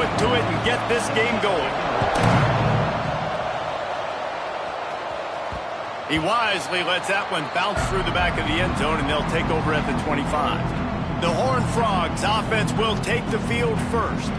foot to it and get this game going. He wisely lets that one bounce through the back of the end zone, and they'll take over at the 25. The Horned Frogs offense will take the field first.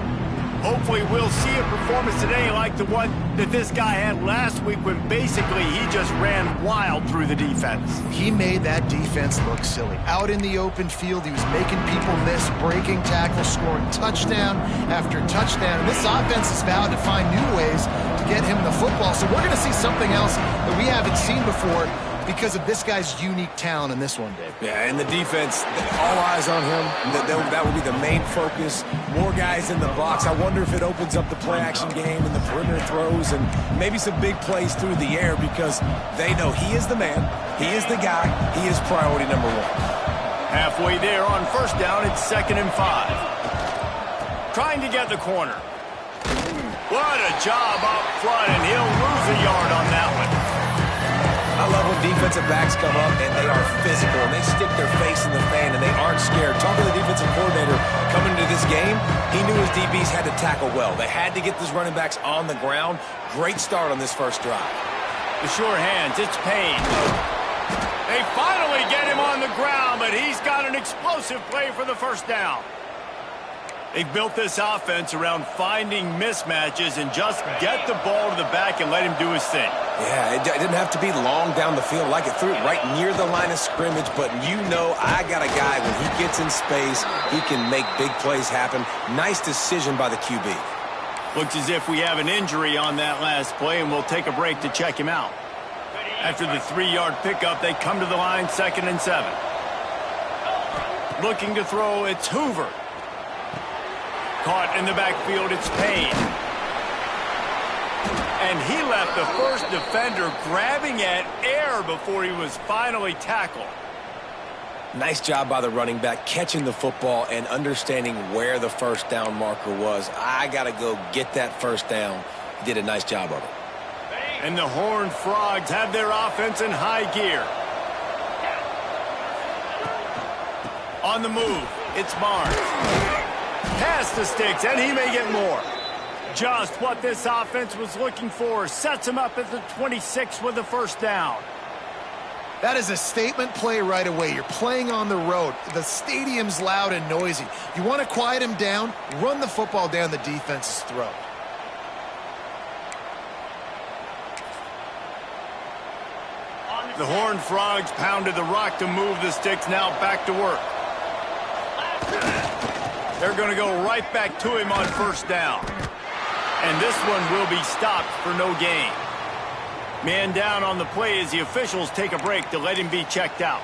Hopefully we'll see a performance today like the one that this guy had last week when basically he just ran wild through the defense. He made that defense look silly. Out in the open field, he was making people miss, breaking tackles, scoring touchdown after touchdown. And this offense has vowed to find new ways to get him the football. So we're going to see something else that we haven't seen before because of this guy's unique talent in this one, Dave. Yeah, and the defense, all eyes on him. That will be the main focus. More guys in the box. I wonder if it opens up the play-action game and the perimeter throws and maybe some big plays through the air because they know he is the man, he is the guy, he is priority number one. Halfway there on first down, it's 2nd and 5. Trying to get the corner. What a job up front, and he'll lose a yard on that one. I love when defensive backs come up and they are physical and they stick their face in the fan and they aren't scared. Talking to the defensive coordinator coming into this game, he knew his DBs had to tackle well. They had to get these running backs on the ground. Great start on this first drive. The sure hands, it's Payne. They finally get him on the ground, but he's got an explosive play for the first down. They've built this offense around finding mismatches and just get the ball to the back and let him do his thing. Yeah, it didn't have to be long down the field. Like it threw it right near the line of scrimmage, but you know I got a guy, when he gets in space, he can make big plays happen. Nice decision by the QB. Looks as if we have an injury on that last play, and we'll take a break to check him out. After the 3-yard pickup, they come to the line, 2nd and 7. Looking to throw, it's Hoover. Caught in the backfield, it's Payne. And he left the first defender grabbing at air before he was finally tackled. Nice job by the running back, catching the football and understanding where the first down marker was. I got to go get that first down. He did a nice job of it. And the Horned Frogs have their offense in high gear. On the move, it's Barnes. Pass the sticks, and he may get more. Just what this offense was looking for. Sets him up at the 26 with the first down. That is a statement play right away. You're playing on the road. The stadium's loud and noisy. You want to quiet him down, run the football down the defense's throat. The Horned Frogs pounded the rock to move the sticks. Now back to work. They're going to go right back to him on first down. And this one will be stopped for no gain. Man down on the play as the officials take a break to let him be checked out.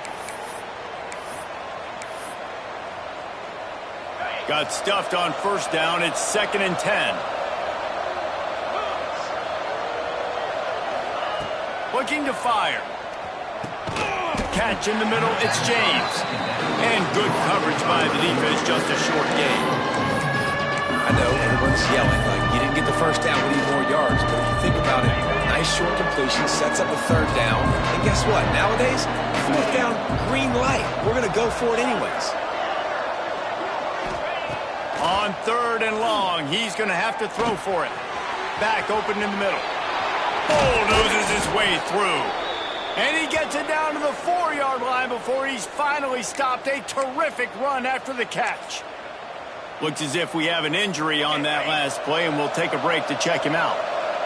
Got stuffed on first down. It's 2nd and 10. Looking to fire. Catch in the middle, it's James. And good coverage by the defense, just a short game. I know everyone's yelling like you didn't get the first down, we need more yards. But if you think about it, nice short completion, sets up a third down. And guess what? Nowadays, fourth down, green light. We're going to go for it anyways. On 3rd and long, he's going to have to throw for it. Back open in the middle. Bulldozes his way through. And he gets it down to the 4-yard line before he's finally stopped. A terrific run after the catch. Looks as if we have an injury on that last play, and we'll take a break to check him out.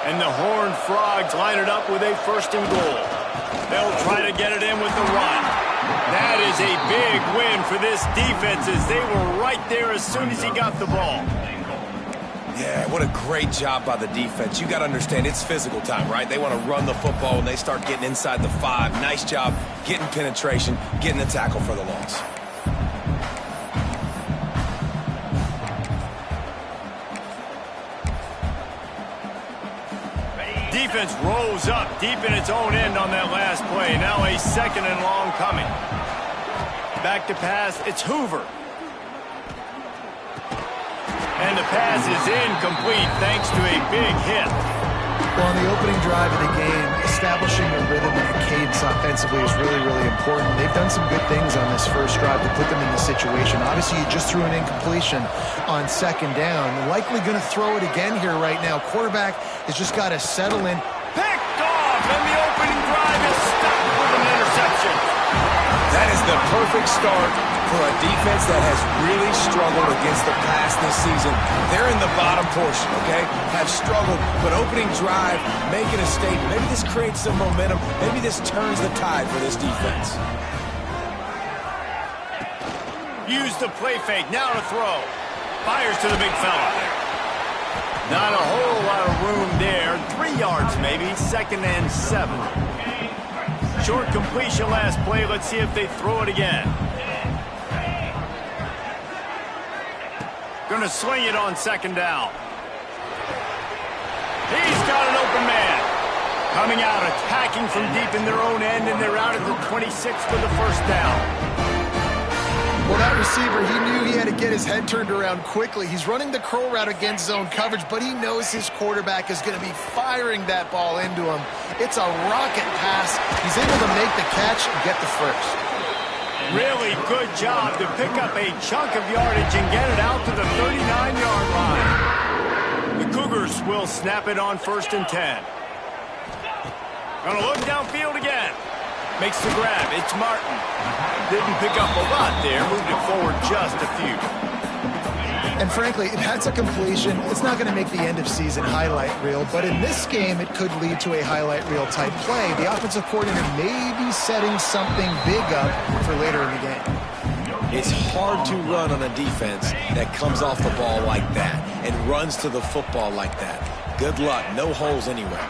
And the Horned Frogs line it up with a 1st and goal. They'll try to get it in with the run. That is a big win for this defense as they were right there as soon as he got the ball. Yeah, what a great job by the defense. You got to understand, it's physical time, right? They want to run the football when they start getting inside the 5. Nice job getting penetration, getting a tackle for the loss. Defense rolls up deep in its own end on that last play. Now a 2nd and long coming. Back to pass, it's Hoover. And the pass is incomplete thanks to a big hit. Well, on the opening drive of the game, establishing a rhythm and a cadence offensively is really, really important. They've done some good things on this first drive to put them in this situation. Obviously, you just threw an incompletion on second down. Likely going to throw it again here right now. Quarterback has just got to settle in. Picked off, and the opening drive is stopped with an interception. That is the perfect start for a defense that has really struggled against the pass this season. They're in the bottom portion, okay? Have struggled, but opening drive, making a statement. Maybe this creates some momentum. Maybe this turns the tide for this defense. Use the play fake, now to throw. Fires to the big fella. Not a whole lot of room there. 3 yards maybe, 2nd and 7. Short completion last play. Let's see if they throw it again. Going to swing it on 2nd down. He's got an open man. Coming out, attacking from deep in their own end, and they're out at the 26 for the first down. Well, that receiver, he knew he had to get his head turned around quickly. He's running the curl route against zone coverage, but he knows his quarterback is going to be firing that ball into him. It's a rocket pass. He's able to make the catch and get the first. Really good job to pick up a chunk of yardage and get it out to the 39-yard line. The Cougars will snap it on 1st and 10. Gonna look downfield again. Makes the grab. It's Martin. Didn't pick up a lot there. Moved it forward just a few. And frankly, that's a completion. It's not going to make the end-of-season highlight reel, but in this game, it could lead to a highlight reel type play. The offensive coordinator may be setting something big up for later in the game. It's hard to run on a defense that comes off the ball like that and runs to the football like that. Good luck. No holes anywhere.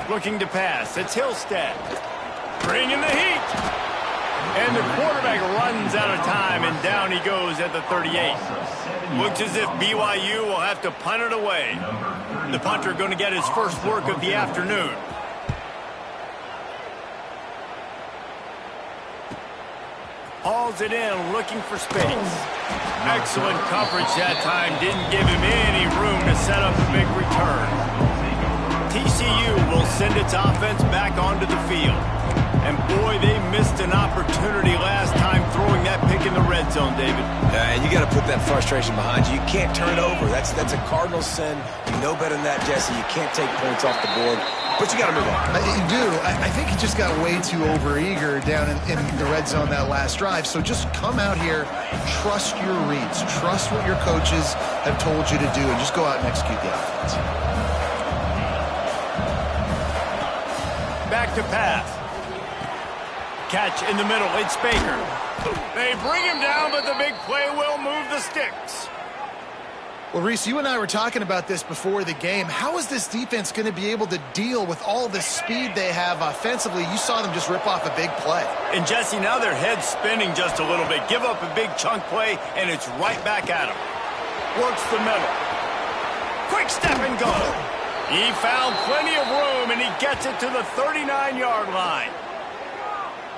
Looking to pass. It's Hillstead. Bringing the heat. And the quarterback runs out of time, and down he goes at the 38. Looks as if BYU will have to punt it away. The punter going to get his first work of the afternoon. Hauls it in, looking for space. Excellent coverage that time. Didn't give him any room to set up a big return. TCU will send its offense back onto the field. And boy, they missed an opportunity last time throwing that pick in the red zone, David. And you got to put that frustration behind you. You can't turn it over. That's a cardinal sin. You know better than that, Jesse. You can't take points off the board. But you got to move on. You do. I think he just got way too overeager down in the red zone that last drive. So just come out here, trust your reads, trust what your coaches have told you to do, and just go out and execute the offense. Back to pass. Catch in the middle. It's Baker. They bring him down, but the big play will move the sticks. Well, Reese, you and I were talking about this before the game. How is this defense going to be able to deal with all the speed they have offensively? You saw them just rip off a big play. And, Jesse, now their head's spinning just a little bit. Give up a big chunk play, and it's right back at him. Works the middle. Quick step and go. He found plenty of room, and he gets it to the 39-yard line.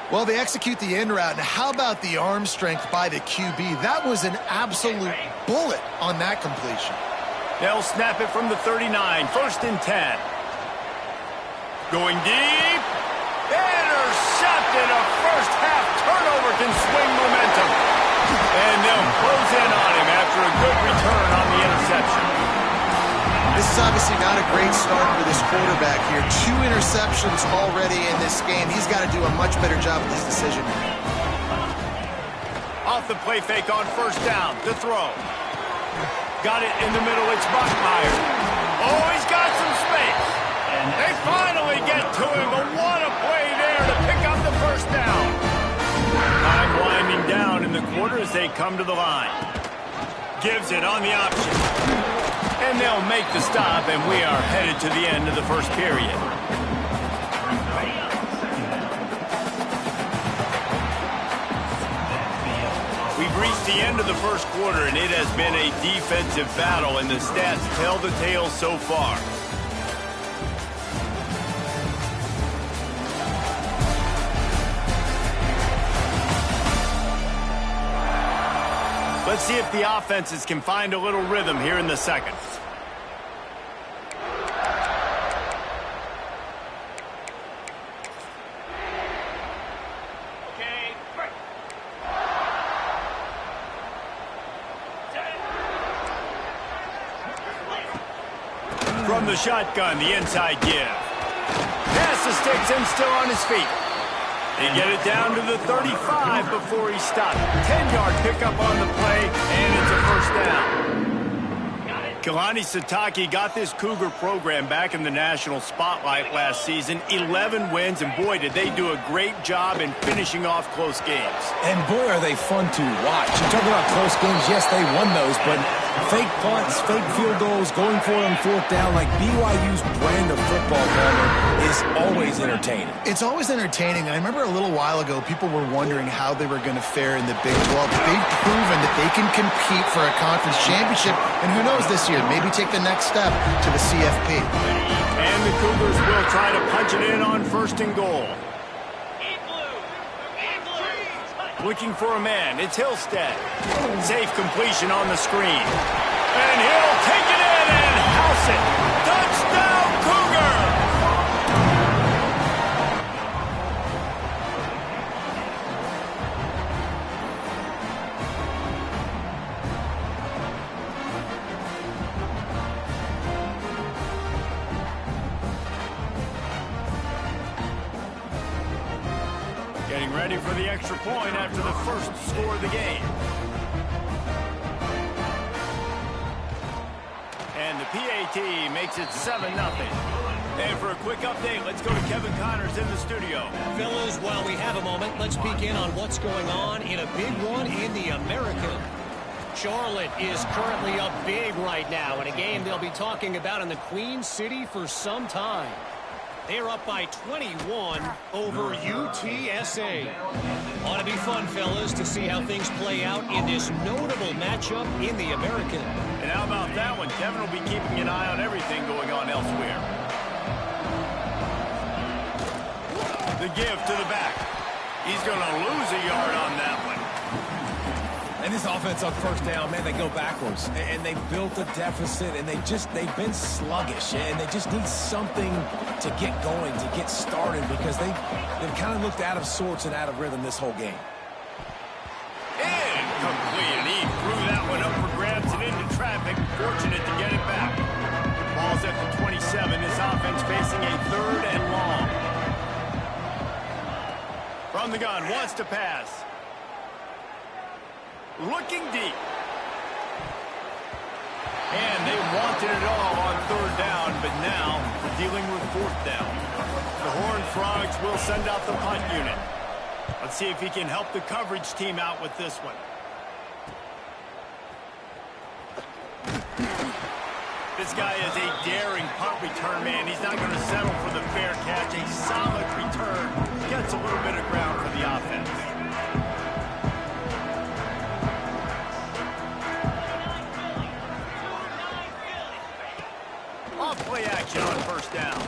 Well, they execute the in route. Now, how about the arm strength by the QB? That was an absolute bullet on that completion. They'll snap it from the 39. 1st and 10. Going deep. Intercepted. A first-half turnover can swing momentum. And they'll close in on him after a good return on the interception. This is obviously not a great start for this quarterback here. 2 interceptions already in this game. He's got to do a much better job with his decision. Off the play fake on 1st down. To throw. Got it in the middle. It's Bachmeier. Oh, he's got some space. They finally get to him, but what a play there to pick up the 1st down. Time winding down in the quarter as they come to the line. Gives it on the option. And they'll make the stop, and we are headed to the end of the first period. We've reached the end of the first quarter, and it has been a defensive battle, and the stats tell the tale so far. Let's see if the offenses can find a little rhythm here in the second. from the shotgun, the inside give. Pass the sticks and still on his feet. They get it down to the 35 before he stopped. 10-yard pickup on the play, and it's a first down. Kalani Sitake got this Cougar program back in the national spotlight last season. 11 wins, and boy, did they do a great job in finishing off close games. And boy, are they fun to watch. You talk about close games, yes, they won those, but fake punts, fake field goals, going for it on fourth down, like BYU's brand of football, Palmer, is always entertaining. It's always entertaining. I remember a little while ago, people were wondering how they were going to fare in the Big 12. They've proven that they can compete for a conference championship, and who knows this year, maybe take the next step to the CFP. And the Cougars will try to punch it in on first and goal. Looking for a man, it's Hillstead. Safe completion on the screen. And he'll take it in and house it. Touchdown, Cougar! Getting ready for the extra point after the first score of the game. And the PAT makes it 7-0. And for a quick update, let's go to Kevin Connors in the studio. Fellas, while we have a moment, let's peek in on what's going on in a big one in the American. Charlotte is currently up big right now in a game they'll be talking about in the Queen City for some time. They're up by 21 over UTSA. Ought to be fun, fellas, to see how things play out in this notable matchup in the American. And how about that one? Kevin will be keeping an eye on everything going on elsewhere. The give to the back. He's going to lose a yard on that one. And this offense on first down, man, they go backwards. And they built a deficit, and they've been sluggish. And they just need something to get going, to get started, because they've kind of looked out of sorts and out of rhythm this whole game. Incomplete, and he threw that one up for grabs and into traffic. Fortunate to get it back. Ball's at the 27. This offense facing a 3rd and long. From the gun, wants to pass. Looking deep. And they wanted it all on 3rd down, but now we're dealing with 4th down. The Horned Frogs will send out the punt unit. Let's see if he can help the coverage team out with this one. This guy is a daring punt return man. He's not going to settle for the fair catch. A solid return. Gets a little bit of ground for the offense. Play action on first down.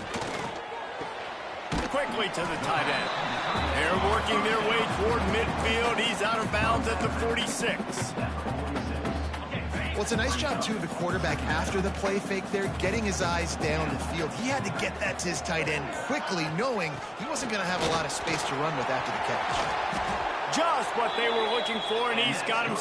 Quickly to the tight end. They're working their way toward midfield. He's out of bounds at the 46. Well, it's a nice job, too, of the quarterback after the play fake there, getting his eyes down the field. He had to get that to his tight end quickly, knowing he wasn't going to have a lot of space to run with after the catch. Just what they were looking for, and he's got him.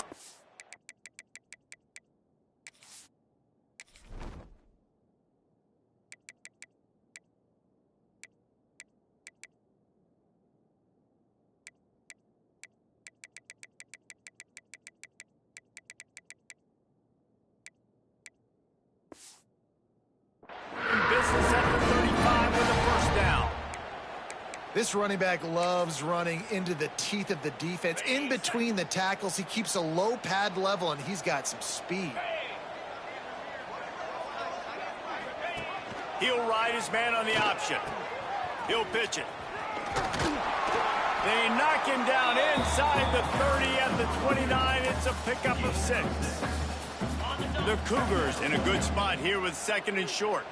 This running back loves running into the teeth of the defense. In between the tackles, he keeps a low pad level, and he's got some speed. He'll ride his man on the option. He'll pitch it. They knock him down inside the 30 at the 29. It's a pickup of 6. The Cougars in a good spot here with 2nd and short.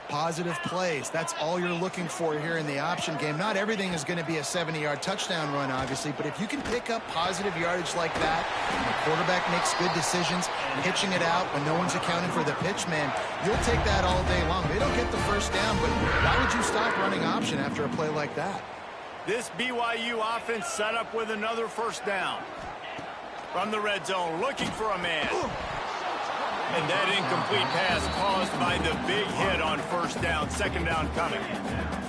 Positive plays. That's all you're looking for here in the option game. Not everything is going to be a 70-yard touchdown run, obviously, but if you can pick up positive yardage like that, and the quarterback makes good decisions, pitching it out when no one's accounting for the pitch, man, you'll take that all day long. They don't get the first down, but why would you stop running option after a play like that? This BYU offense set up with another first down. From the red zone, looking for a man. And that incomplete pass caused by the big hit on first down, second down coming.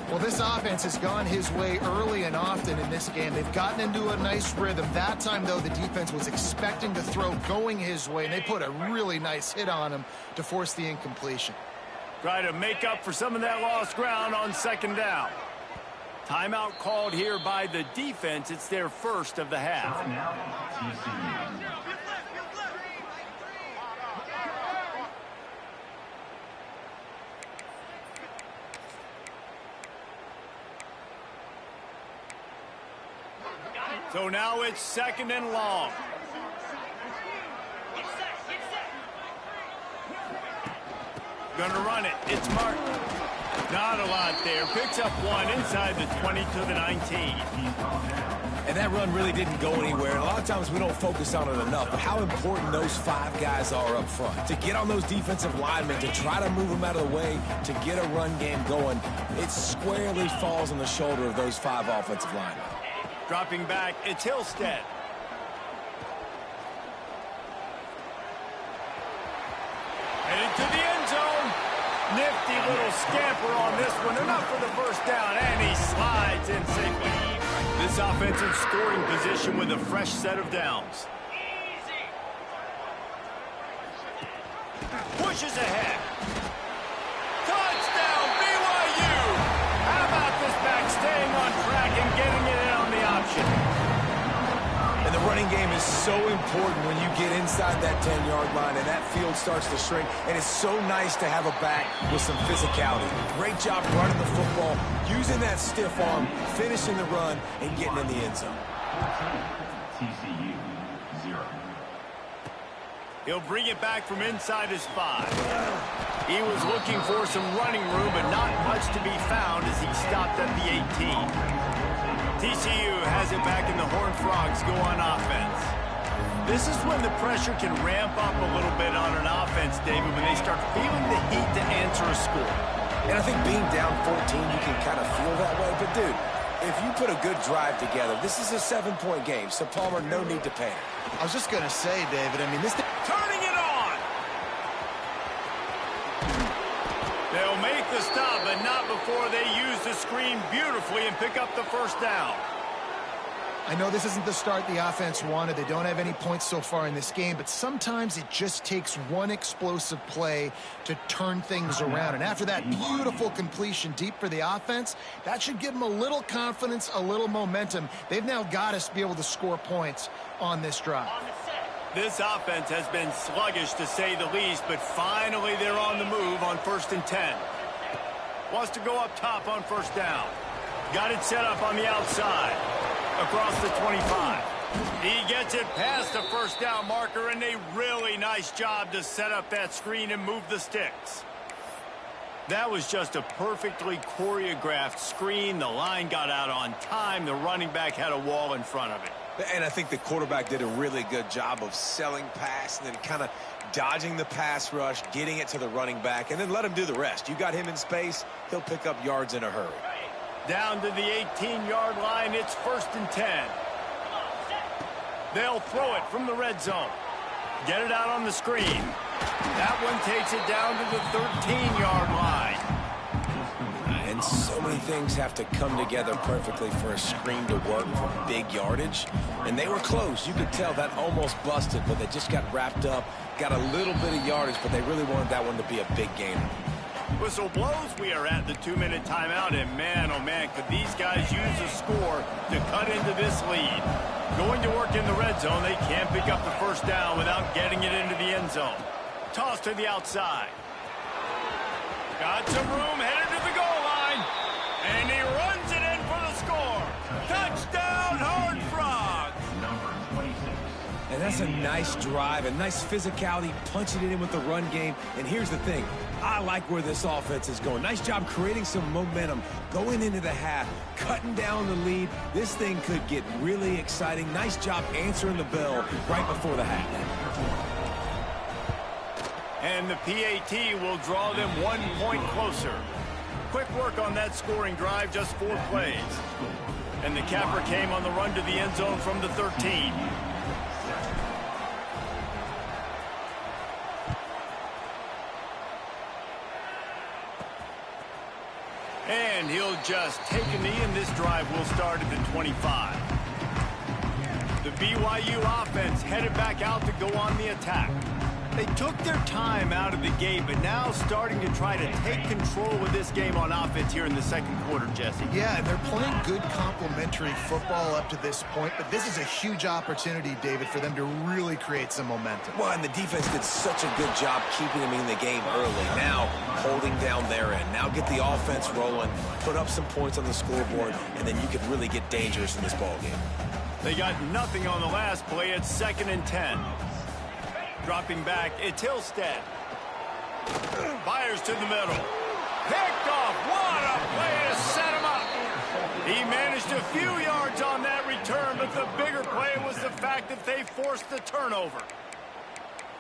Well, this offense has gone his way early and often in this game. They've gotten into a nice rhythm. That time, though, the defense was expecting to throw going his way, and they put a really nice hit on him to force the incompletion. Try to make up for some of that lost ground on second down. Timeout called here by the defense. It's their first of the half. So now it's second and long. Gonna run it. It's Martin. Not a lot there. Picks up one inside the 20 to the 19. And that run really didn't go anywhere. A lot of times we don't focus on it enough, but how important those 5 guys are up front. To get on those defensive linemen, to try to move them out of the way, to get a run game going, it squarely falls on the shoulder of those 5 offensive linemen. Dropping back, it's Hillstead. Headed to the end zone. Nifty little scamper on this one. Enough for the first down, and he slides in safely. This offensive scoring position with a fresh set of downs. Pushes ahead. Touchdown, BYU! How about this back staying on track and getting it in on the option? And the running game is so important when you get inside that 10-yard line and that field starts to shrink. And it's so nice to have a back with some physicality. Great job running the football, using that stiff arm, finishing the run, and getting in the end zone. TCU, 0. He'll bring it back from inside his 5. He was looking for some running room, but not much to be found as he stopped at the 18. TCU has it back, and the Horned Frogs go on offense. This is when the pressure can ramp up a little bit on an offense, David, when they start feeling the heat to answer a score. And I think being down 14, you can kind of feel that way. But, dude, if you put a good drive together, this is a 7-point game, so, Palmer, no need to panic. I was just going to say, David, I mean, this... Turning it on! They'll make the stop, but not before they use the screen beautifully and pick up the first down. I know this isn't the start the offense wanted. They don't have any points so far in this game, but sometimes it just takes one explosive play to turn things around. And after that beautiful completion deep for the offense, that should give them a little confidence, a little momentum. They've now got us to be able to score points on this drive. This offense has been sluggish, to say the least, but finally they're on the move on 1st and 10. Wants to go up top on first down. Got it set up on the outside. Across the 25. He gets it past the first down marker, and a really nice job to set up that screen and move the sticks. That was just a perfectly choreographed screen. The line got out on time. The running back had a wall in front of it. And I think the quarterback did a really good job of selling pass and then kind of dodging the pass rush, getting it to the running back, and then let him do the rest. You got him in space, he'll pick up yards in a hurry. Down to the 18-yard line, it's 1st and 10. They'll throw it from the red zone. Get it out on the screen. That one takes it down to the 13-yard line. And so many things have to come together perfectly for a screen to work for big yardage. And they were close. You could tell that almost busted, but they just got wrapped up, got a little bit of yardage, but they really wanted that one to be a big gainer. Whistle blows. We are at the 2-minute timeout, and man, oh man, could these guys use a score to cut into this lead. Going to work in the red zone, they can't pick up the first down without getting it into the end zone. Toss to the outside. Got some room, headed to the goal line, and he runs it in for the score. Touchdown, Horned Frogs! And that's a nice drive, a nice physicality, punching it in with the run game. And here's the thing. I like where this offense is going. Nice job creating some momentum, going into the half, cutting down the lead. This thing could get really exciting. Nice job answering the bell right before the half. And the PAT will draw them 1 point closer. Quick work on that scoring drive, just 4 plays. And the capper came on the run to the end zone from the 13. And he'll just take a knee, and this drive will start at the 25. The BYU offense headed back out to go on the attack. They took their time out of the gate, but now starting to try to take control of this game on offense here in the second quarter, Jesse. Yeah, and they're playing good complementary football up to this point, but this is a huge opportunity, David, for them to really create some momentum. Well, and the defense did such a good job keeping them in the game early. Now, holding down their end. Now get the offense rolling, put up some points on the scoreboard, and then you could really get dangerous in this ball game. They got nothing on the last play. It's 2nd and 10. Dropping back, it's Hillstead. Fires to the middle. Picked off. What a play to set him up. He managed a few yards on that return, but the bigger play was the fact that they forced the turnover.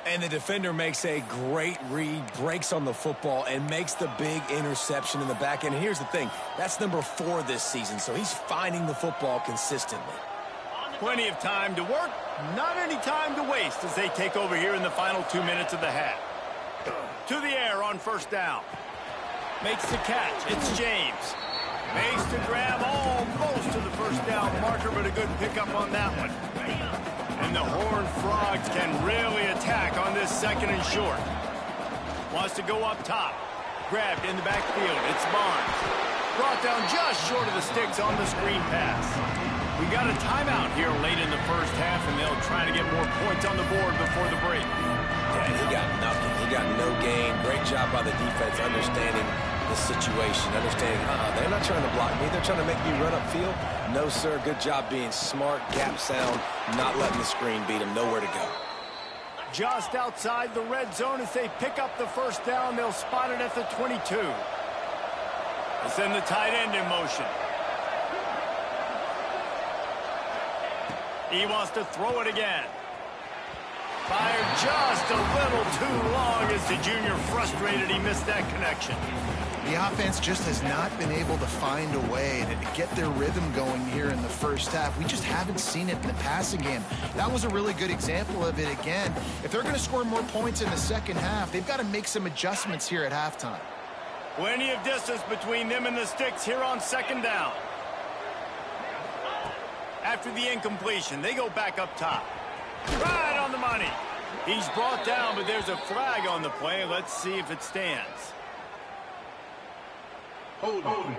And the defender makes a great read, breaks on the football, and makes the big interception in the back end. Here's the thing. That's number 4 this season, so he's finding the football consistently. Plenty of time to work, not any time to waste as they take over here in the final 2 minutes of the half. To the air on 1st down. Makes the catch. It's James. Makes the grab almost to the 1st down marker, but a good pickup on that one. And the Horned Frogs can really attack on this 2nd and short. Wants to go up top. Grabbed in the backfield. It's Barnes. Brought down just short of the sticks on the screen pass. We got a timeout here late in the first half, and they'll try to get more points on the board before the break. Yeah, he got nothing. He got no gain. Great job by the defense understanding the situation, understanding, they're not trying to block me. They're trying to make me run upfield. No, sir. Good job being smart, gap sound, not letting the screen beat him. Nowhere to go. Just outside the red zone as they pick up the 1st down. They'll spot it at the 22. They send the tight end in motion. He wants to throw it again. Fired just a little too long as the junior frustrated. He missed that connection. The offense just has not been able to find a way to get their rhythm going here in the first half. We just haven't seen it in the passing game. That was a really good example of it again. If they're going to score more points in the second half, they've got to make some adjustments here at halftime. Plenty of distance between them and the sticks here on 2nd down. After the incompletion, they go back up top. Right on the money. He's brought down, but there's a flag on the play. Let's see if it stands. Hold on.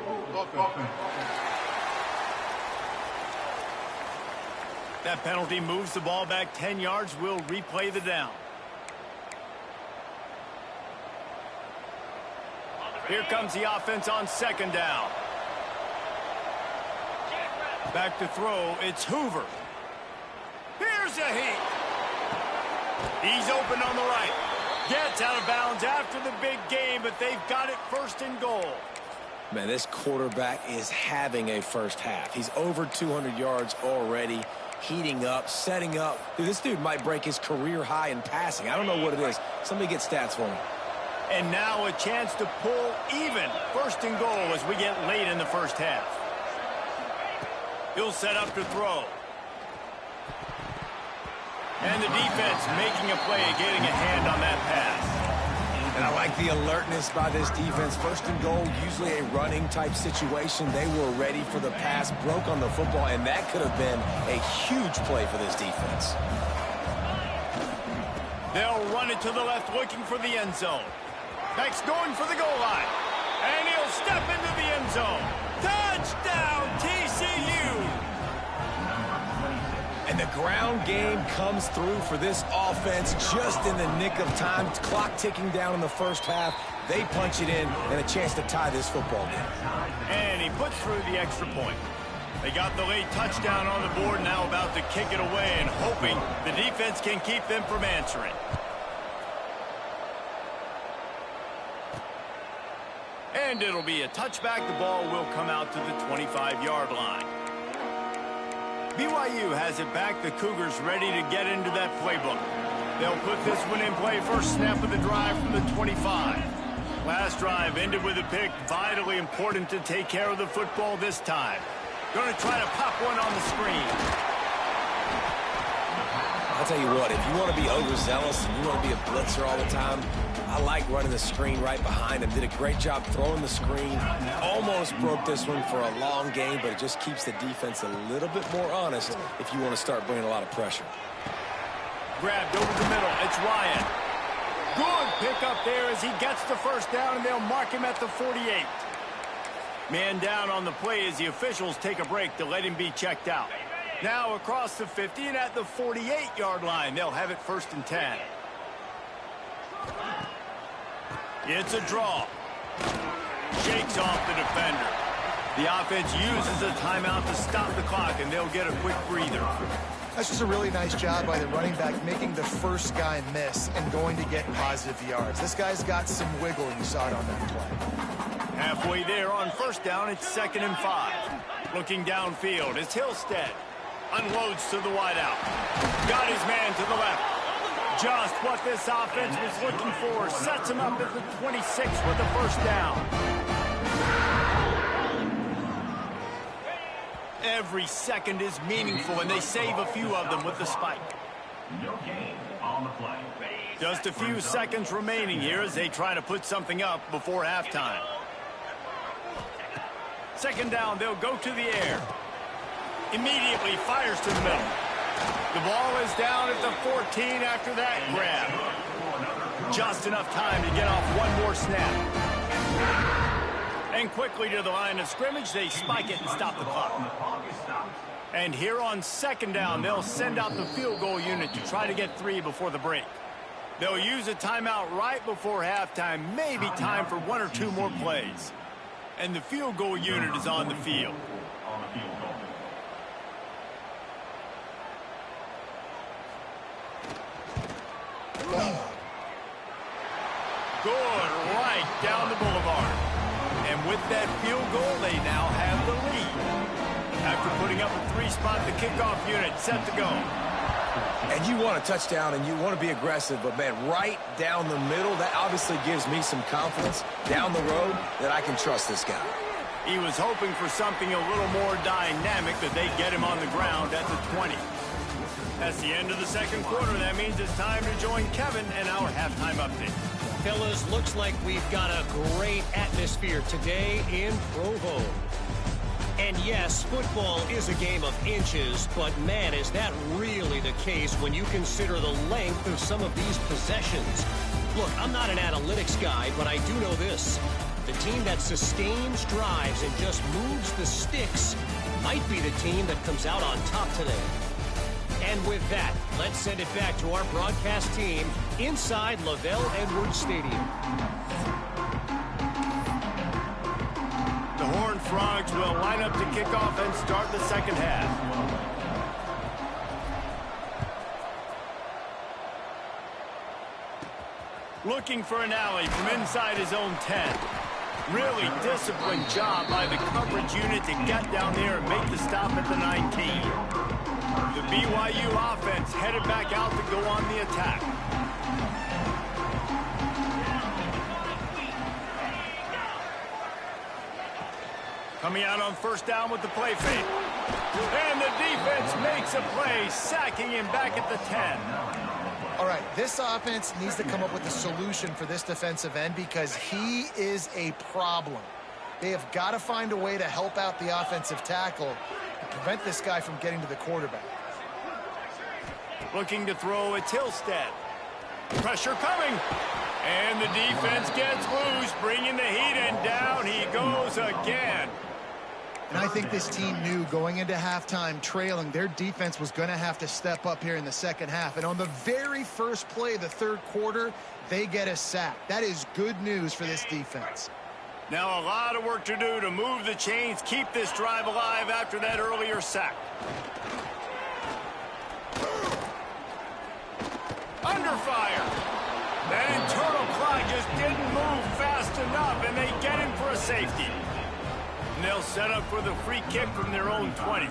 That penalty moves the ball back 10 yards. We'll replay the down. Here comes the offense on 2nd down. Back to throw, it's Hoover. Here's a heat. He's open on the right. Gets out of bounds after the big game, but they've got it 1st and goal. Man, this quarterback is having a first half. He's over 200 yards already, heating up, setting up. Dude, this dude might break his career high in passing. I don't know what it is. Somebody get stats for me. And now a chance to pull even 1st and goal as we get late in the first half. He'll set up to throw. And the defense making a play, getting a hand on that pass. And I like the alertness by this defense. 1st and goal, usually a running type situation. They were ready for the pass, broke on the football, and that could have been a huge play for this defense. They'll run it to the left, looking for the end zone. Next, going for the goal line. And he'll step into the end zone. Touchdown, TCU! And the ground game comes through for this offense just in the nick of time. Clock ticking down in the first half. They punch it in and a chance to tie this football game. And he puts through the extra point. They got the late touchdown on the board, now about to kick it away and hoping the defense can keep them from answering. And it'll be a touchback. The ball will come out to the 25-yard line. BYU has it back. The Cougars ready to get into that playbook. They'll put this one in play. First snap of the drive from the 25. Last drive ended with a pick. Vitally important to take care of the football this time. Going to try to pop one on the screen. I'll tell you what, if you want to be overzealous and you want to be a blitzer all the time, I like running the screen right behind him. Did a great job throwing the screen. Almost broke this one for a long game, but it just keeps the defense a little bit more honest if you want to start bringing a lot of pressure. Grabbed over the middle. It's Ryan. Good pickup there as he gets the first down, and they'll mark him at the 48. Man down on the play as the officials take a break to let him be checked out. Now across the 50 and at the 48-yard line. They'll have it 1st and 10. It's a draw. Shakes off the defender. The offense uses a timeout to stop the clock, and they'll get a quick breather. That's just a really nice job by the running back, making the first guy miss and going to get positive yards. This guy's got some wiggle, and you saw it on that play. Halfway there on 1st down, it's 2nd and 5. Looking downfield as Hillstead unloads to the wideout. Got his man to the left. Just what this offense was looking for. Sets him up at the 26 with the 1st down. Every second is meaningful, and they save a few of them with the spike. No gain on the play. Just a few seconds remaining here as they try to put something up before halftime. 2nd down, they'll go to the air. Immediately fires to the middle. The ball is down at the 14 after that grab. Just enough time to get off one more snap. And quickly to the line of scrimmage, they spike it and stop the clock. And here on 2nd down, they'll send out the field goal unit to try to get 3 before the break. They'll use a timeout right before halftime, maybe time for 1 or 2 more plays. And the field goal unit is on the field. Good right down the boulevard. And with that field goal, they now have the lead. After putting up a 3-spot, the kickoff unit set to go. And you want a touchdown and you want to be aggressive, but man, right down the middle, that obviously gives me some confidence down the road that I can trust this guy. He was hoping for something a little more dynamic, that they get him on the ground at the 20. That's the end of the 2nd quarter. That means it's time to join Kevin and our halftime update. Fellas, looks like we've got a great atmosphere today in Provo. And yes, football is a game of inches, but man, is that really the case when you consider the length of some of these possessions. Look, I'm not an analytics guy, but I do know this. The team that sustains drives and just moves the sticks might be the team that comes out on top today. And with that, let's send it back to our broadcast team inside Lavelle Edwards Stadium. The Horned Frogs will line up to kick off and start the 2nd half. Looking for an alley from inside his own 10. Really disciplined job by the coverage unit to get down there and make the stop at the 19. The BYU offense headed back out to go on the attack. Coming out on 1st down with the play fake. And the defense makes a play, sacking him back at the 10. All right, this offense needs to come up with a solution for this defensive end because he is a problem. They have got to find a way to help out the offensive tackle and prevent this guy from getting to the quarterback. Looking to throw, it's Hillstead. Pressure coming. And the defense gets loose, bringing the heat, and down he goes again. And I think this team knew going into halftime trailing, their defense was going to have to step up here in the 2nd half. And on the very first play of the 3rd quarter, they get a sack. That is good news for this defense. Now a lot of work to do to move the chains, keep this drive alive after that earlier sack. Under fire. That internal clock just didn't move fast enough, and they get him for a safety. And they'll set up for the free kick from their own 20.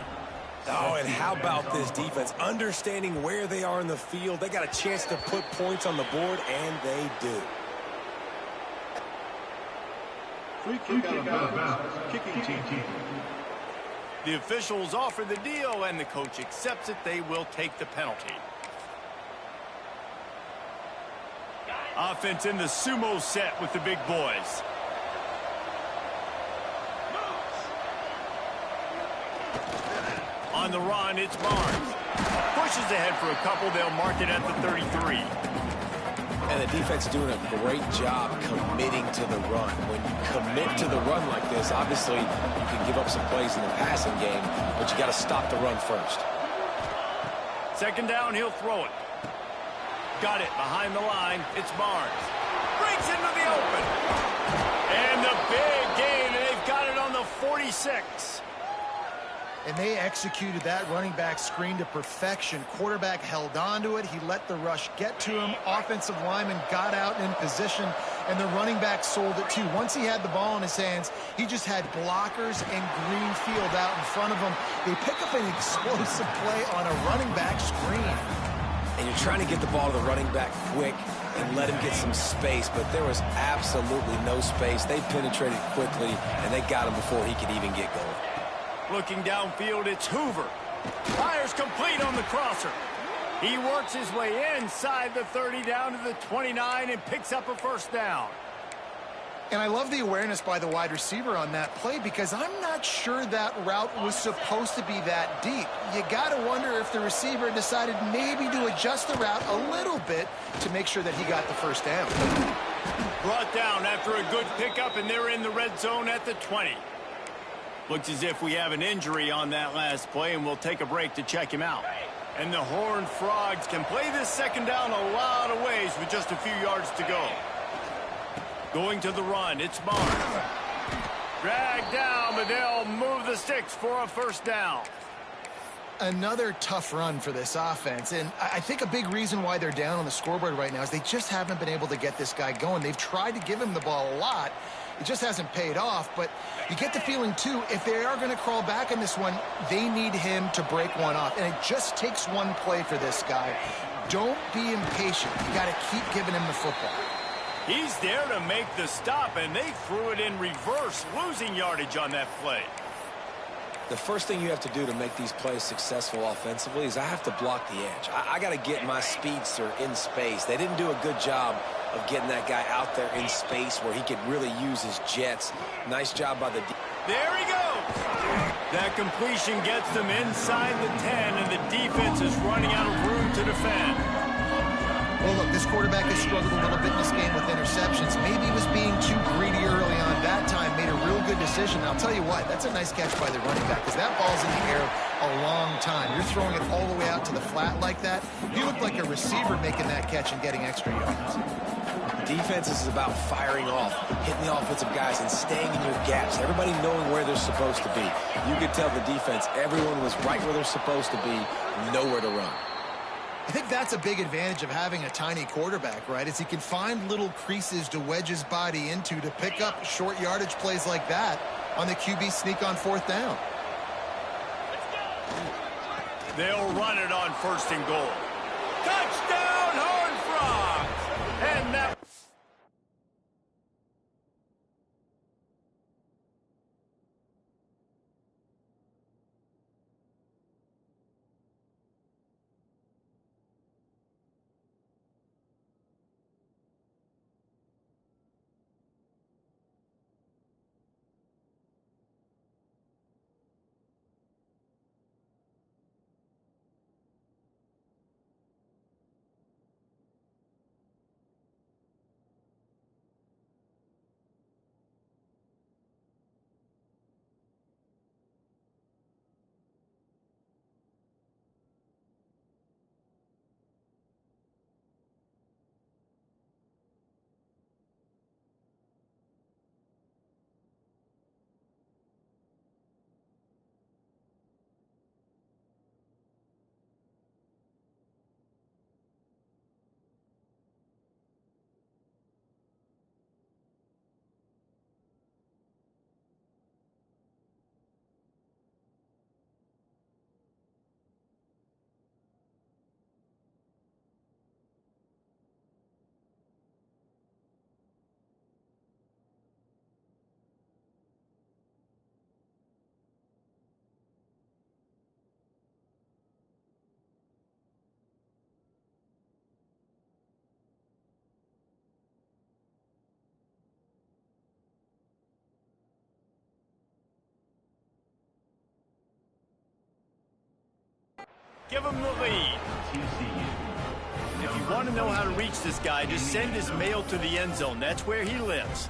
Oh, and how about this defense? Understanding where they are in the field. They got a chance to put points on the board, and they do. Free kick out of bounds. Kicking team. The officials offer the deal, and the coach accepts it. They will take the penalty. Offense in the sumo set with the big boys. On the run, it's Barnes. Pushes ahead for a couple. They'll mark it at the 33. And the defense doing a great job committing to the run. When you commit to the run like this, obviously you can give up some plays in the passing game, but you got to stop the run first. Second down, he'll throw it. Got it behind the line. It's Barnes. Breaks into the open. And the big gain, and they've got it on the 46. And they executed that running back screen to perfection. Quarterback held on to it. He let the rush get to him. Offensive lineman got out in position, and the running back sold it too. Once he had the ball in his hands, he just had blockers and green field out in front of him. They pick up an explosive play on a running back screen. And you're trying to get the ball to the running back quick and let him get some space, but there was absolutely no space. They penetrated quickly, and they got him before he could even get going. Looking downfield, it's Hoover. Fires complete on the crosser. He works his way inside the 30 down to the 29 and picks up a first down. And I love the awareness by the wide receiver on that play because I'm not sure that route was supposed to be that deep. You got to wonder if the receiver decided maybe to adjust the route a little bit to make sure that he got the first down. Brought down after a good pickup, and they're in the red zone at the 20. Looks as if we have an injury on that last play, and we'll take a break to check him out. And the Horned Frogs can play this second down a lot of ways with just a few yards to go. Going to the run, it's Barnes. Dragged down, but they'll move the sticks for a first down. Another tough run for this offense, and I think a big reason why they're down on the scoreboard right now is they just haven't been able to get this guy going. They've tried to give him the ball a lot. It just hasn't paid off, but you get the feeling, too, if they are going to crawl back in this one, they need him to break one off, and it just takes one play for this guy. Don't be impatient. You got to keep giving him the football. He's there to make the stop, and they threw it in reverse, losing yardage on that play. The first thing you have to do to make these plays successful offensively is I have to block the edge. I got to get my speedster in space. They didn't do a good job of getting that guy out there in space where he could really use his jets. Nice job by the There he goes. That completion gets them inside the 10, and the defense is running out of room to defend. Well, look, this quarterback has struggled a little bit in this game with interceptions. Maybe he was being too greedy early on. That time made a real good decision. I'll tell you what, that's a nice catch by the running back because that ball's in the air a long time. You're throwing it all the way out to the flat like that. You look like a receiver making that catch and getting extra yards. Defense is about firing off, hitting the offensive guys, and staying in your gaps. Everybody knowing where they're supposed to be. You could tell the defense, everyone was right where they're supposed to be, nowhere to run. I think that's a big advantage of having a tiny quarterback, right? Is he can find little creases to wedge his body into to pick up short yardage plays like that on the QB sneak on fourth down. They'll run it on first and goal. Touchdown, Horned Frogs! And that... give him the lead. If you want to know how to reach this guy, just send his mail to the end zone. That's where he lives.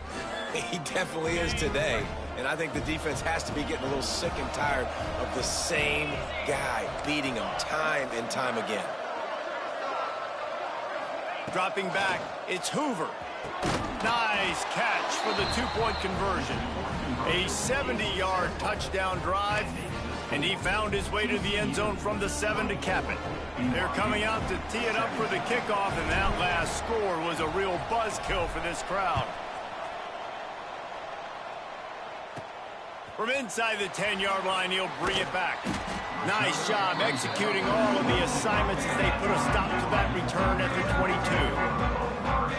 He definitely is today. And I think the defense has to be getting a little sick and tired of the same guy beating him time and time again. Dropping back, it's Hoover. Nice catch for the two-point conversion. A 70-yard touchdown drive, and he found his way to the end zone from the 7 to cap it. They're coming out to tee it up for the kickoff, and that last score was a real buzzkill for this crowd. From inside the 10-yard line, he'll bring it back. Nice job executing all of the assignments as they put a stop to that return at the 22.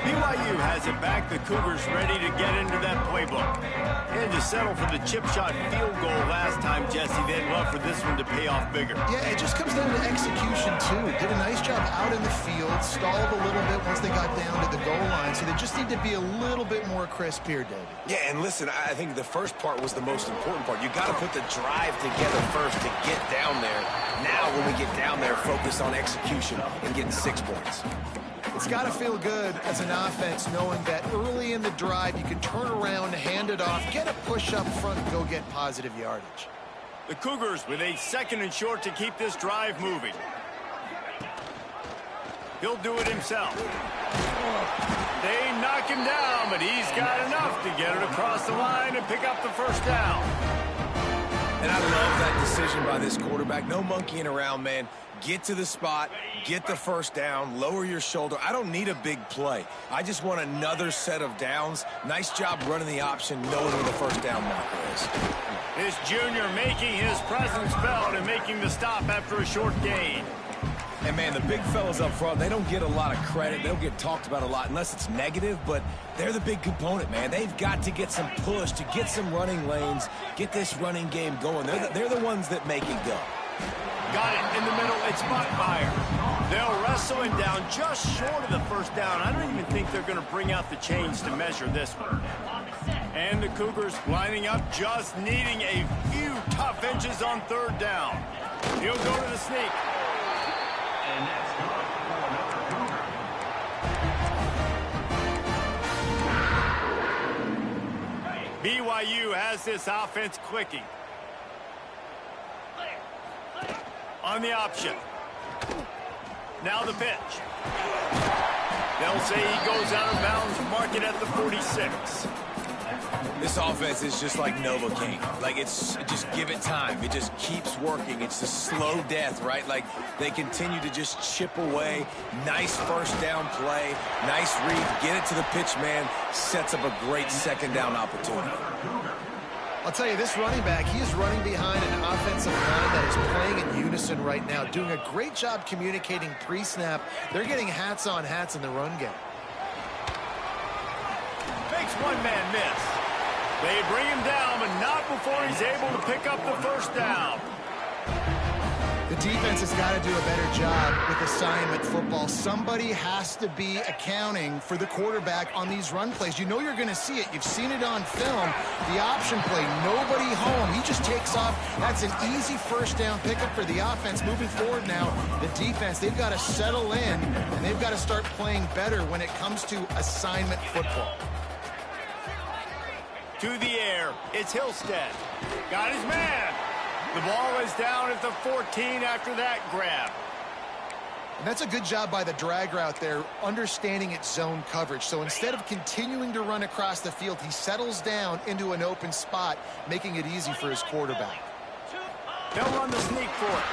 BYU has it back. The Cougars ready to get into that playbook. And to settle for the chip shot field goal last time, Jesse. They'd love for this one to pay off bigger. Yeah, it just comes down to execution, too. Did a nice job out in the field, stalled a little bit once they got down to the goal line, so they just need to be a little bit more crisp here, David. Yeah, and listen, I think the first part was the most important part. You got to put the drive together first to get down there. Now, when we get down there, focus on execution and getting 6 points. It's got to feel good as an offense knowing that early in the drive you can turn around, hand it off, get a push up front, and go get positive yardage. The Cougars with a 2nd and short to keep this drive moving. He'll do it himself. They knock him down, but he's got enough to get it across the line and pick up the first down. And I love that decision by this quarterback. No monkeying around, man. Get to the spot, get the first down, lower your shoulder. I don't need a big play. I just want another set of downs. Nice job running the option, knowing where the first down marker is. This junior making his presence felt and making the stop after a short gain. And, man, the big fellas up front, they don't get a lot of credit. They don't get talked about a lot unless it's negative, but they're the big component, man. They've got to get some push, to get some running lanes, get this running game going. They're the ones that make it go. Got it in the middle. It's Buckmeyer. They'll wrestle him down just short of the first down. I don't even think they're going to bring out the chains to measure this one. And the Cougars lining up, just needing a few tough inches on 3rd down. He'll go to the sneak. BYU has this offense clicking. On the option. Now the pitch. They'll say he goes out of bounds, mark it at the 46. This offense is just like Novocaine. Like, it's just give it time. It just keeps working. It's a slow death, right? Like, they continue to just chip away. Nice first down play. Nice read. Get it to the pitch man. Sets up a great 2nd down opportunity. I'll tell you, this running back, he is running behind an offensive line that is playing in unison right now, doing a great job communicating pre-snap. They're getting hats on hats in the run game. Makes one man miss. They bring him down, but not before he's able to pick up the first down. The defense has got to do a better job with assignment football. Somebody has to be accounting for the quarterback on these run plays. You know you're going to see it. You've seen it on film. The option play, nobody home. He just takes off. That's an easy first down pickup for the offense. Moving forward now, the defense, they've got to settle in, and they've got to start playing better when it comes to assignment football. To the air, it's Hillstead. Got his man. The ball is down at the 14 after that grab. And that's a good job by the drag route there, understanding its zone coverage. So instead of continuing to run across the field, he settles down into an open spot, making it easy for his quarterback. They'll run the sneak for it.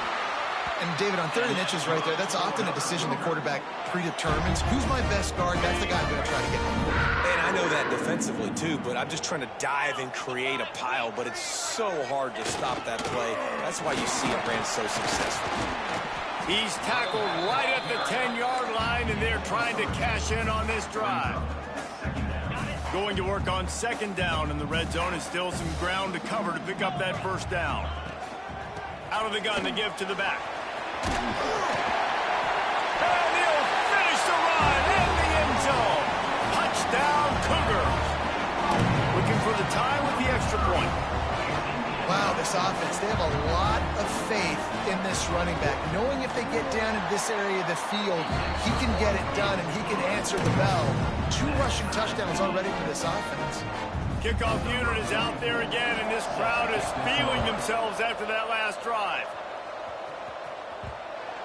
And, David, on 3rd and inches right there, that's often a decision the quarterback predetermines. Who's my best guard? That's the guy I'm going to try to get home. And I know that defensively, too, but I'm just trying to dive and create a pile, but it's so hard to stop that play. That's why you see it ran so successful. He's tackled right at the 10-yard line, and they're trying to cash in on this drive. Going to work on 2nd down in the red zone, and still some ground to cover to pick up that first down. Out of the gun to give to the back. And he'll finish the run in the end zone. Touchdown, Cougars. Looking for the tie with the extra point. Wow, this offense, they have a lot of faith in this running back, knowing if they get down in this area of the field, he can get it done and he can answer the bell. 2 rushing touchdowns already for this offense. Kickoff unit is out there again, and this crowd is feeling themselves after that last drive.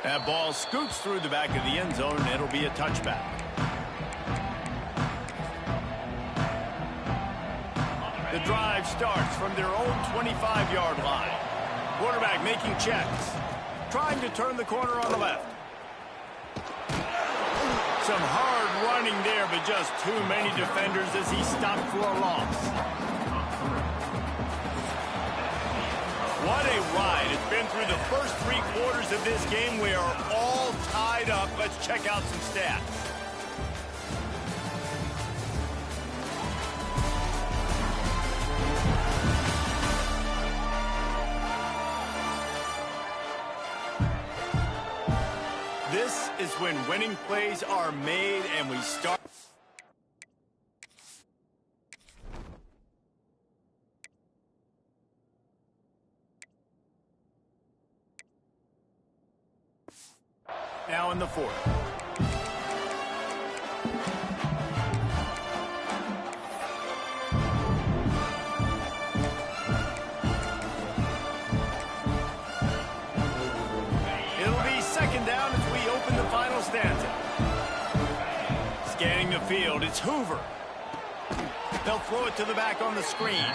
That ball scoots through the back of the end zone, and it'll be a touchback. The drive starts from their own 25-yard line. Quarterback making checks, trying to turn the corner on the left. Some hard running there, but just too many defenders as he stopped for a loss. What a ride. It's been through the first 3 quarters of this game. We are all tied up. Let's check out some stats. This is when winning plays are made and we start. Now in the 4th. Stanza. Scanning the field, it's Hoover. They'll throw it to the back on the screen.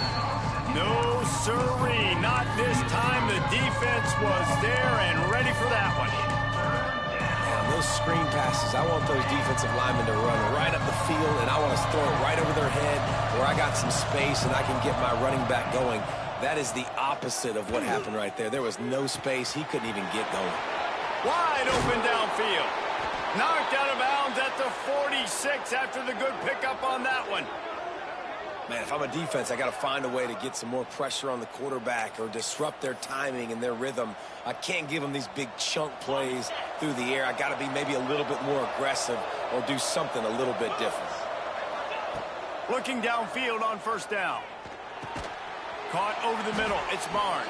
No siree, not this time. The defense was there and ready for that one. Yeah, those screen passes, I want those defensive linemen to run right up the field, and I want to throw it right over their head where I got some space and I can get my running back going. That is the opposite of what happened right there. There was no space. He couldn't even get going. Wide open downfield. Knocked out of bounds at the 46 after the good pickup on that one. Man, if I'm a defense, I got to find a way to get some more pressure on the quarterback or disrupt their timing and their rhythm. I can't give them these big chunk plays through the air. I got to be maybe a little bit more aggressive or do something a little bit different. Looking downfield on 1st down. Caught over the middle. It's Barnes.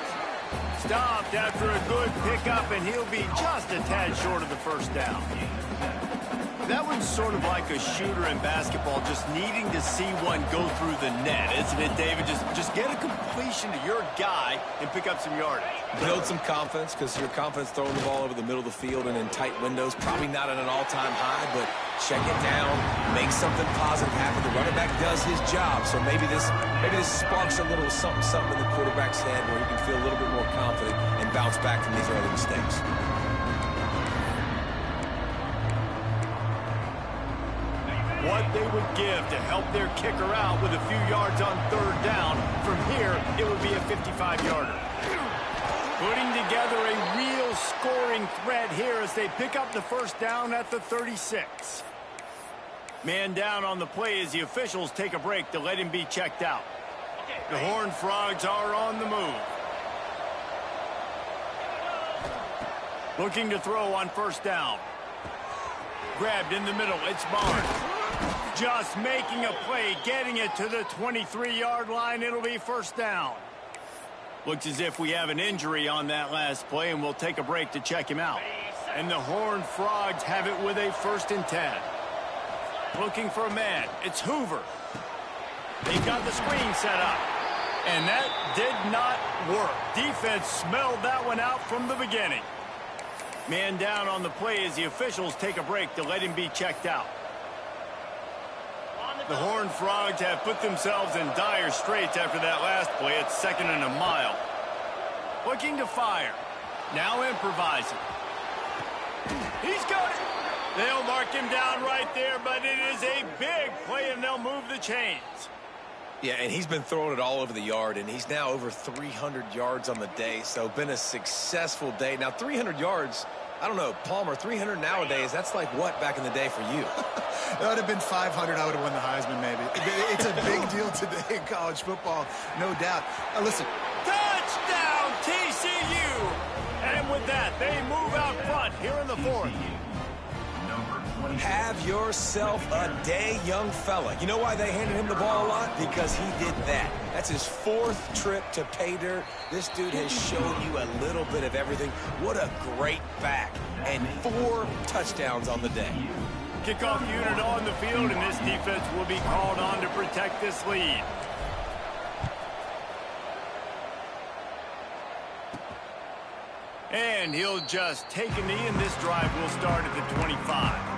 Stopped after a good pickup, and he'll be just a tad short of the 1st down. That one's sort of like a shooter in basketball, just needing to see one go through the net, isn't it, David? Just get a completion to your guy and pick up some yardage. Build some confidence, because your confidence throwing the ball over the middle of the field and in tight windows, probably not at an all-time high, but check it down, make something positive happen. The running back does his job, so maybe this sparks a little something in the quarterback's head where he can feel a little bit more confident and bounce back from these early mistakes. What they would give to help their kicker out with a few yards on 3rd down. From here, it would be a 55-yarder. Putting together a real scoring threat here as they pick up the 1st down at the 36. Man down on the play as the officials take a break to let him be checked out. The Horned Frogs are on the move. Looking to throw on 1st down. Grabbed in the middle, it's Barnes. Just making a play, getting it to the 23-yard line. It'll be 1st down. Looks as if we have an injury on that last play, and we'll take a break to check him out. And the Horned Frogs have it with a 1st and 10. Looking for a man. It's Hoover. They've got the screen set up. And that did not work. Defense smelled that one out from the beginning. Man down on the play as the officials take a break to let him be checked out. The Horned Frogs have put themselves in dire straits after that last play. It's 2nd and a mile. Looking to fire. Now improvising. He's got it. They'll mark him down right there, but it is a big play, and they'll move the chains. Yeah, and he's been throwing it all over the yard, and he's now over 300 yards on the day, so been a successful day. Now, 300 yards, I don't know, Palmer, 300 nowadays, that's like what back in the day for you? That would have been 500. I would have won the Heisman, maybe. It's a big deal today in college football, no doubt. Listen. Touchdown, TCU! And with that, they move out front here in the 4th. Have yourself a day, young fella. You know why they handed him the ball a lot? Because he did that. That's his 4th trip to pay dirt. This dude has shown you a little bit of everything. What a great back. And 4 touchdowns on the day. Kickoff unit on the field, and this defense will be called on to protect this lead. And he'll just take a knee, and this drive will start at the 25.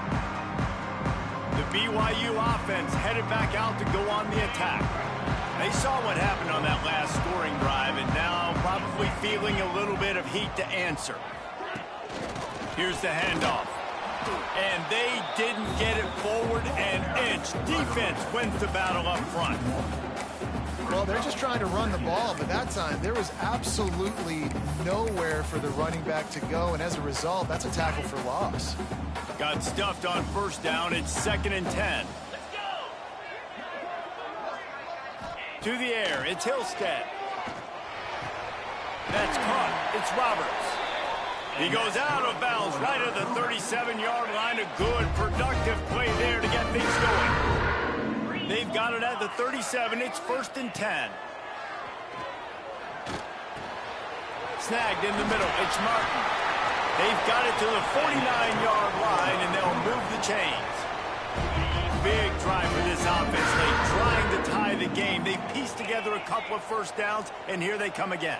The BYU offense headed back out to go on the attack. They saw what happened on that last scoring drive, and now probably feeling a little bit of heat to answer. Here's the handoff. And they didn't get it forward an inch. Defense wins the battle up front. Well, they're just trying to run the ball, but that time there was absolutely nowhere for the running back to go, and as a result, that's a tackle for loss. Got stuffed on first down. It's 2nd and 10. To the air, it's Hillstead. That's caught. It's Roberts. He goes out of bounds right at the 37-yard line. A good, productive play there to get things going. They've got it at the 37. It's 1st and 10. Snagged in the middle. It's Martin. They've got it to the 49-yard line, and they'll move the chains. Big drive for this offense. They're trying to tie the game. They pieced together a couple of first downs, and here they come again.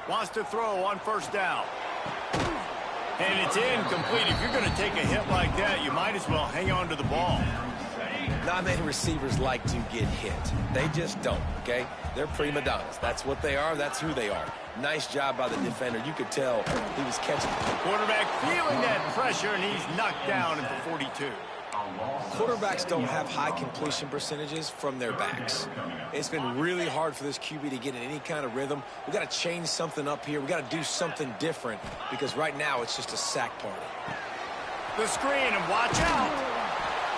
Wants to throw on first down. And it's incomplete. If you're going to take a hit like that, you might as well hang on to the ball. Not many receivers like to get hit. They just don't, okay? They're prima donnas. That's what they are. That's who they are. Nice job by the defender. You could tell he was catching. Quarterback feeling that pressure, and he's knocked down at the 42. Quarterbacks don't have high completion percentages from their backs. It's been really hard for this QB to get in any kind of rhythm. We've got to change something up here. We've got to do something different because right now it's just a sack party. The screen, and watch out.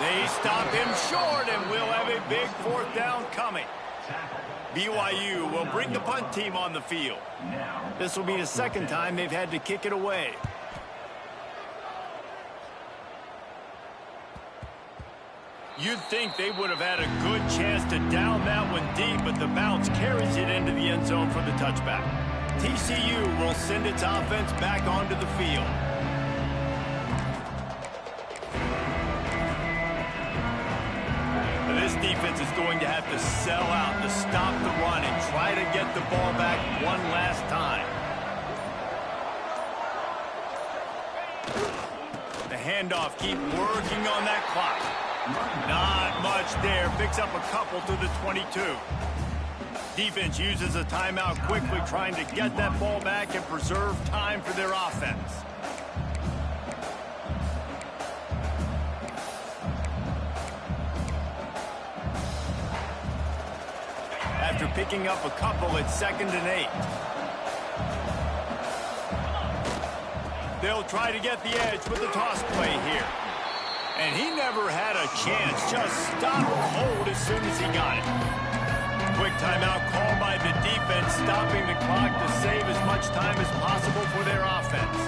They stop him short, and we'll have a big 4th down coming. BYU will bring the punt team on the field. This will be the 2nd time they've had to kick it away. You'd think they would have had a good chance to down that one deep, but the bounce carries it into the end zone for the touchback. TCU will send its offense back onto the field. This defense is going to have to sell out to stop the run and try to get the ball back one last time. The handoff, keep working on that clock. Not much there. Picks up a couple to the 22. Defense uses a timeout quickly, trying to get that ball back and preserve time for their offense. After picking up a couple, it's 2nd and 8. They'll try to get the edge with the toss play here. And he never had a chance. Just stopped cold as soon as he got it. Quick timeout called by the defense, stopping the clock to save as much time as possible for their offense.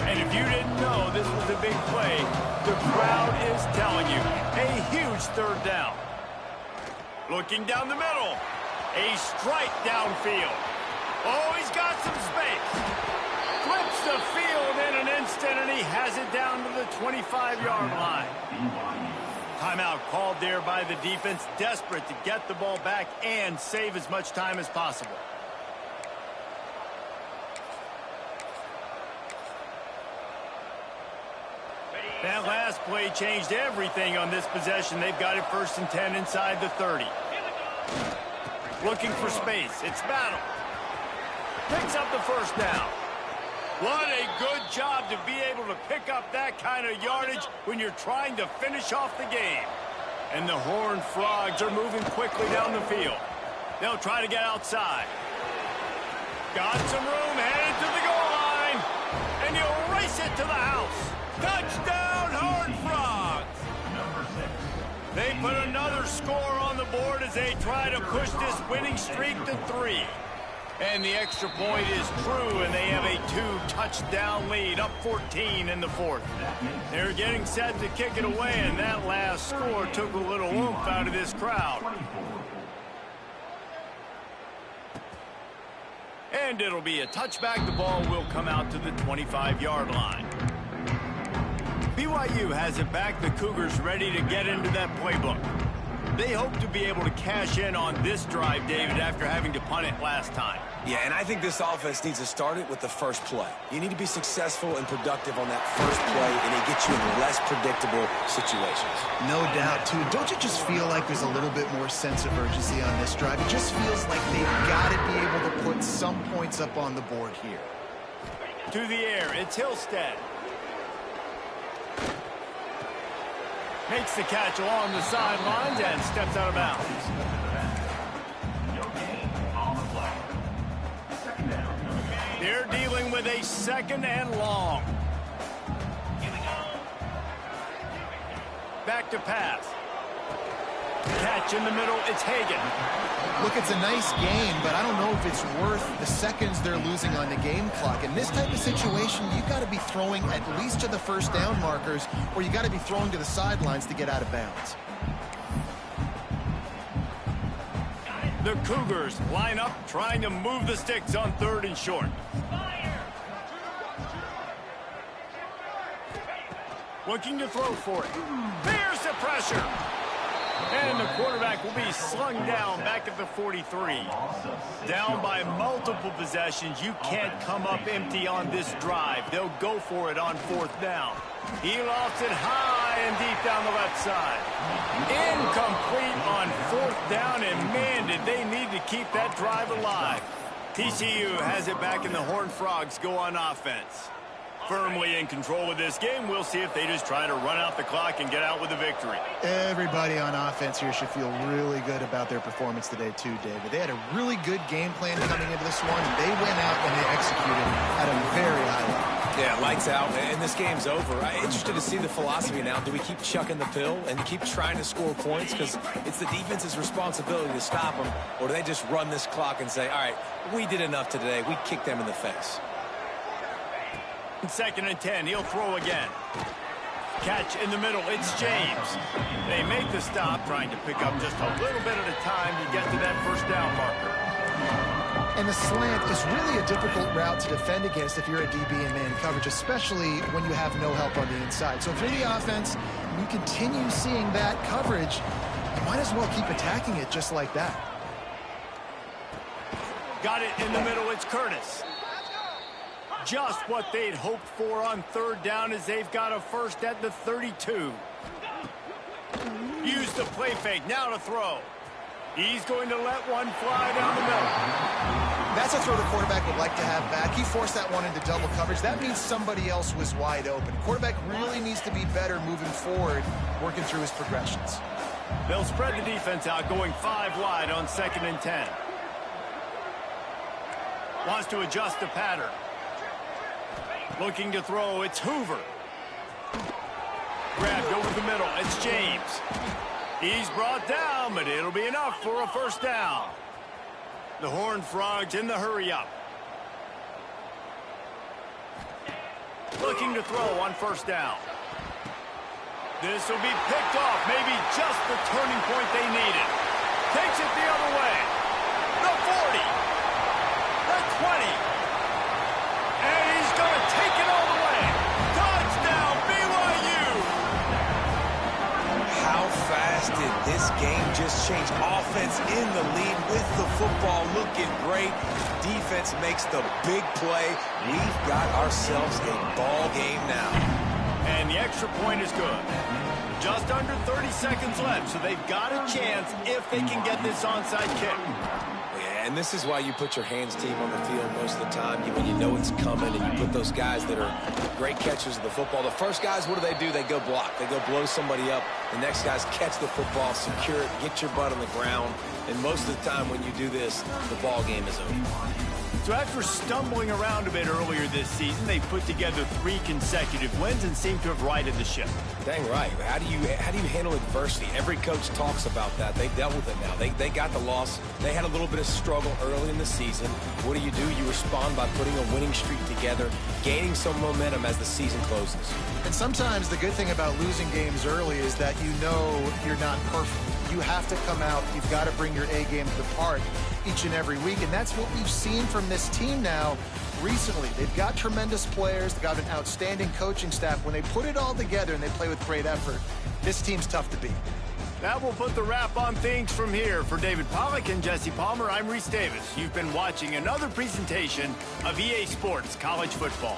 And if you didn't know this was a big play, the crowd is telling you. A huge 3rd down. Looking down the middle. A strike downfield. Oh, he's got some space. Flips the field in an instant, and he has it down to the 25-yard line. Timeout called there by the defense, desperate to get the ball back and save as much time as possible. That last play changed everything on this possession. They've got it 1st and 10 inside the 30. Looking for space. It's Battle. Picks up the first down. What a good job to be able to pick up that kind of yardage when you're trying to finish off the game. And the Horned Frogs are moving quickly down the field. They'll try to get outside. Got some room, headed to the goal line. And you'll race it to the house. Touchdown, Horned Frogs! They put another score on the board as they try to push this winning streak to 3. And the extra point is true, and they have a 2-touchdown lead, up 14 in the fourth. They're getting set to kick it away, and that last score took a little oomph out of this crowd. And it'll be a touchback. The ball will come out to the 25-yard line. BYU has it back. The Cougars ready to get into that playbook. They hope to be able to cash in on this drive, David, after having to punt it last time. Yeah, and I think this offense needs to start it with the first play. You need to be successful and productive on that first play, and it gets you in less predictable situations. No doubt, too. Don't you just feel like there's a little bit more sense of urgency on this drive? It just feels like they've got to be able to put some points up on the board here. To the air, it's Hillstead. Makes the catch along the sidelines and steps out of bounds. They're dealing with a 2nd and long. Back to pass. Catch in the middle, it's Hagan. Look, it's a nice gain, but I don't know if it's worth the seconds they're losing on the game clock. In this type of situation, you've got to be throwing at least to the first down markers, or you got to be throwing to the sidelines to get out of bounds. The Cougars line up, trying to move the sticks on 3rd and short. Looking to throw for it. There's the pressure. And the quarterback will be slung down back at the 43. Down by multiple possessions. You can't come up empty on this drive. They'll go for it on 4th down. He lofts it high and deep down the left side. Incomplete on 4th down, and man, did they need to keep that drive alive. TCU has it back, and the Horned Frogs go on offense. Firmly in control of this game. We'll see if they just try to run out the clock and get out with a victory. Everybody on offense here should feel really good about their performance today too, David. They had a really good game plan coming into this one. They went out and they executed at a very high level. Yeah, lights out, and this game's over. I'm interested to see the philosophy now. Do we keep chucking the pill and keep trying to score points because it's the defense's responsibility to stop them, or do they just run this clock and say, all right, we did enough today. We kicked them in the face. 2nd and 10, he'll throw again. Catch in the middle, it's James. They make the stop, trying to pick up just a little bit at a time to get to that 1st down marker. And the slant is really a difficult route to defend against if you're a DB in man coverage, especially when you have no help on the inside. So if you're the offense and you continue seeing that coverage, you might as well keep attacking it just like that. Got it in the middle, it's Curtis. Just what they'd hoped for on 3rd down as they've got a 1st at the 32. Use the play fake, now to throw. He's going to let one fly down the middle. That's a throw the quarterback would like to have back. He forced that one into double coverage. That means somebody else was wide open. Quarterback really needs to be better moving forward, working through his progressions. They'll spread the defense out, going 5 wide on 2nd and 10. Wants to adjust the pattern. Looking to throw, it's Hoover. Grabbed over the middle, it's James. He's brought down, but it'll be enough for a 1st down. The Horned Frogs in the hurry-up. Looking to throw on 1st down. This will be picked off, maybe just the turning point they needed. Takes it the other way. The 40. The 20. And he's going to take it all the way. Touchdown, BYU! How fast did this game just change? Offense in the lead with the football looking great. Defense makes the big play. We've got ourselves a ball game now. And the extra point is good. Just under 30 seconds left, so they've got a chance if they can get this onside kick. And this is why you put your hands team on the field most of the time when you know it's coming, and you put those guys that are great catchers of the football. The first guys, what do? They go block. They go blow somebody up The next guy's catch the football, secure it, get your butt on the ground. And most of the time when you do this, the ball game is over. So after stumbling around a bit earlier this season, they put together 3 consecutive wins and seem to have righted the ship. Dang right. How do you handle adversity? Every coach talks about that. They've dealt with it now. They got the loss. They had a little bit of struggle early in the season. What do? You respond by putting a winning streak together, gaining some momentum as the season closes. And sometimes the good thing about losing games early is that you know you're not perfect. You have to come out. You've got to bring your A game to the park each and every week. And that's what we've seen from this team now recently. They've got tremendous players. They've got an outstanding coaching staff. When they put it all together and they play with great effort, this team's tough to beat. That will put the wrap on things from here. For David Pollack and Jesse Palmer, I'm Reese Davis. You've been watching another presentation of EA Sports College Football.